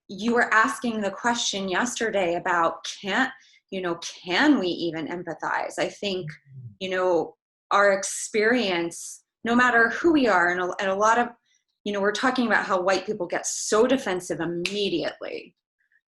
you were asking the question yesterday about can we even empathize? I think, our experience, no matter who we are, and a lot of, we're talking about how white people get so defensive immediately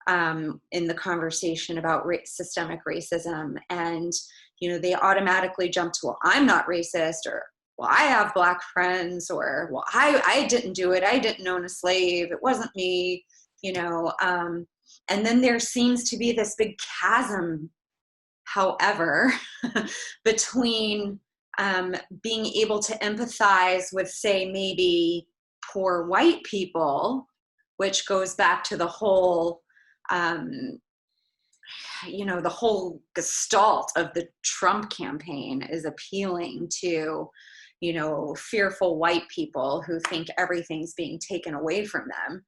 in the conversation about systemic racism. And, they automatically jump to, well, I'm not racist, or, well, I have Black friends, or, well, I didn't do it. I didn't own a slave. It wasn't me, and then there seems to be this big chasm, however, between being able to empathize with, say, maybe poor white people, which goes back to the whole, the whole gestalt of the Trump campaign is appealing to, fearful white people who think everything's being taken away from them.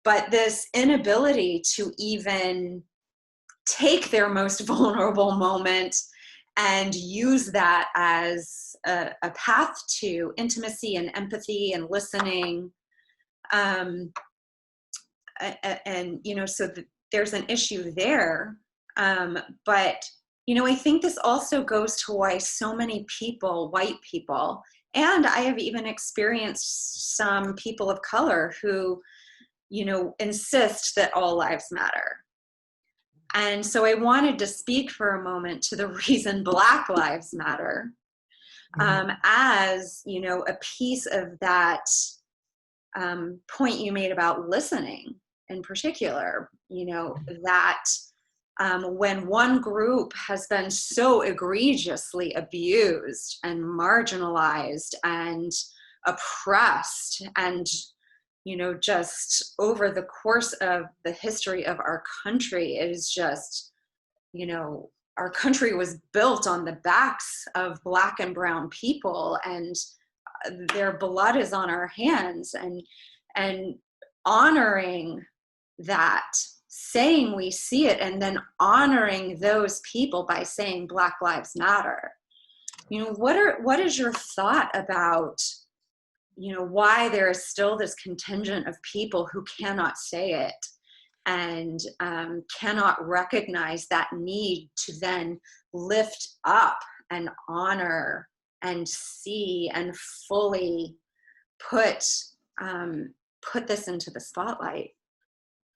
But this inability to even take their most vulnerable moment and use that as a path to intimacy and empathy and listening. So there's an issue there. But, I think this also goes to why so many people, white people, and I have even experienced some people of color who, insist that all lives matter. And so I wanted to speak for a moment to the reason Black Lives Matter, as, a piece of that point you made about listening in particular, that when one group has been so egregiously abused and marginalized and oppressed, and just over the course of the history of our country, it is just, our country was built on the backs of Black and brown people, and their blood is on our hands, and honoring that, saying we see it, and then honoring those people by saying Black Lives Matter. What is your thought about, why there is still this contingent of people who cannot say it and cannot recognize that need to then lift up and honor and see and fully put this into the spotlight?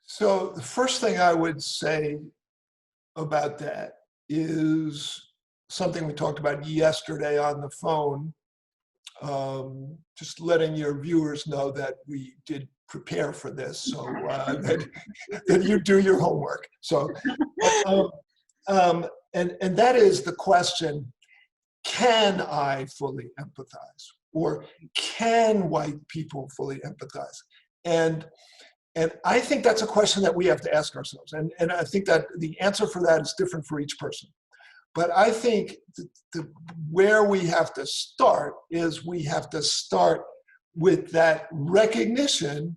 So the first thing I would say about that is something we talked about yesterday on the phone. Just letting your viewers know that we did prepare for this, so that you do your homework. So, and that is the question: can I fully empathize, or can white people fully empathize? And I think that's a question that we have to ask ourselves. And I think that the answer for that is different for each person. But I think where we have to start is we have to start with that recognition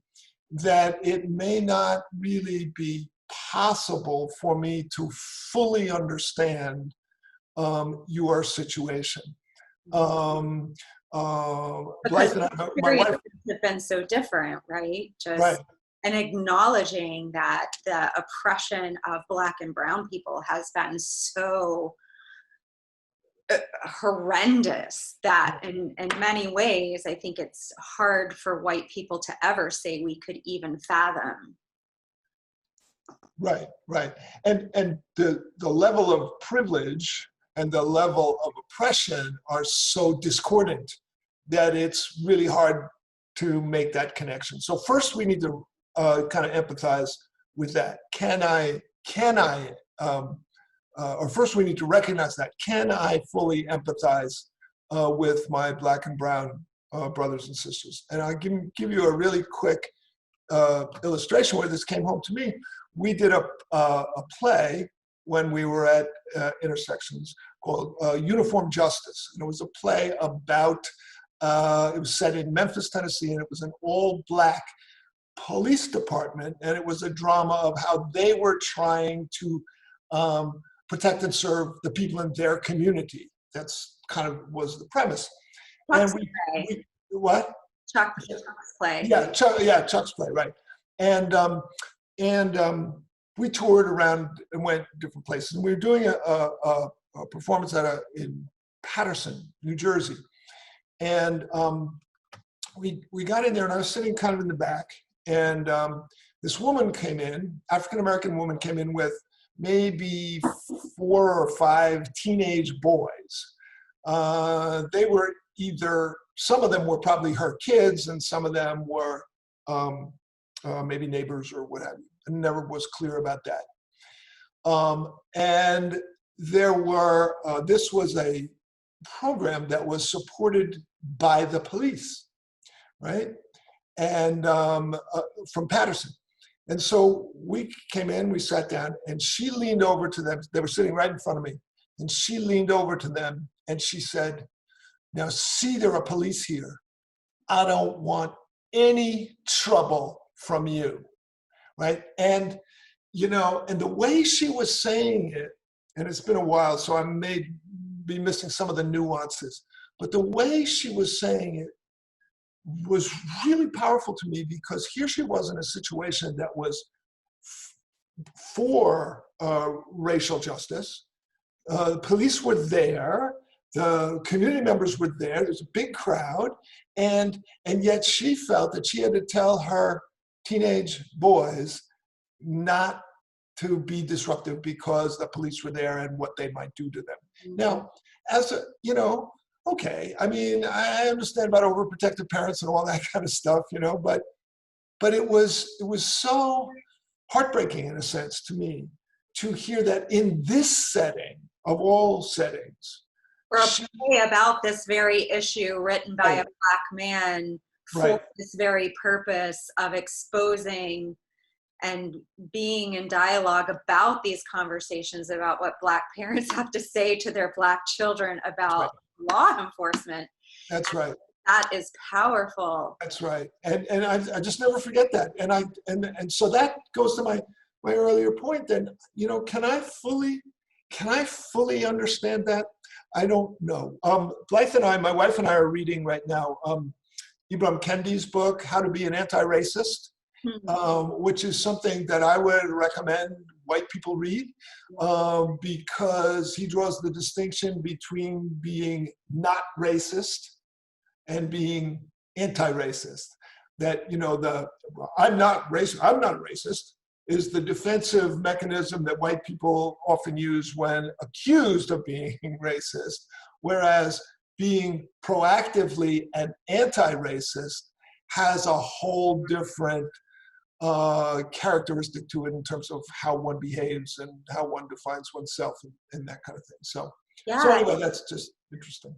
that it may not really be possible for me to fully understand your situation. Because my wife have been so different, right? Right. And acknowledging that the oppression of Black and brown people has been so horrendous that in many ways, I think it's hard for white people to ever say we could even fathom. Right. And the level of privilege and the level of oppression are so discordant that it's really hard to make that connection. So first we need to kind of empathize with that. Or first we need to recognize that. Can I fully empathize with my Black and brown brothers and sisters? And I'll give you a really quick illustration where this came home to me. We did a play when we were at Intersections called Uniform Justice. And it was a play about, it was set in Memphis, Tennessee, and it was an all-Black police department. And it was a drama of how they were trying to protect and serve the people in their community. That's kind of was the premise. Chuck's and play. What? Chuck's play. Yeah, Chuck's play, right. And we toured around and went different places. And we were doing a performance in Paterson, New Jersey. And we got in there, and I was sitting kind of in the back. And this woman came in, African-American woman came in with maybe 4 or 5 teenage boys. They were either, some of them were probably her kids, and some of them were maybe neighbors or what have you. I never was clear about that. And there were, this was a program that was supported by the police, right? And from Paterson. And so we came in, we sat down, and she leaned over to them. They were sitting right in front of me. And she leaned over to them and she said, "Now see, there are police here. I don't want any trouble from you," right? And, you know, and the way she was saying it, and it's been a while, so I may be missing some of the nuances, but the way she was saying it was really powerful to me, because here she was in a situation that was for racial justice. The police were there, the community members were there, there's a big crowd, and yet she felt that she had to tell her teenage boys not to be disruptive because the police were there and what they might do to them. Mm-hmm. Now, as a, you know, okay, I mean, I understand about overprotective parents and all that kind of stuff, you know, but it was so heartbreaking in a sense to me to hear that in this setting, of all settings, or a play about this very issue written by a Black man for this very purpose of exposing and being in dialogue about these conversations about what Black parents have to say to their Black children about law enforcement. That's right. That is powerful. That's right. And I just never forget that. And so that goes to my earlier point then, you know, can I fully understand that? I don't know. Blythe and I, my wife and I, are reading right now Ibram Kendi's book, How to Be an Anti-Racist, which is something that I would recommend white people read, because he draws the distinction between being not racist and being anti-racist. That, you know, I'm not racist is the defensive mechanism that white people often use when accused of being racist, whereas being proactively an anti-racist has a whole different characteristic to it in terms of how one behaves and how one defines oneself and that kind of thing. So anyway, that's just interesting.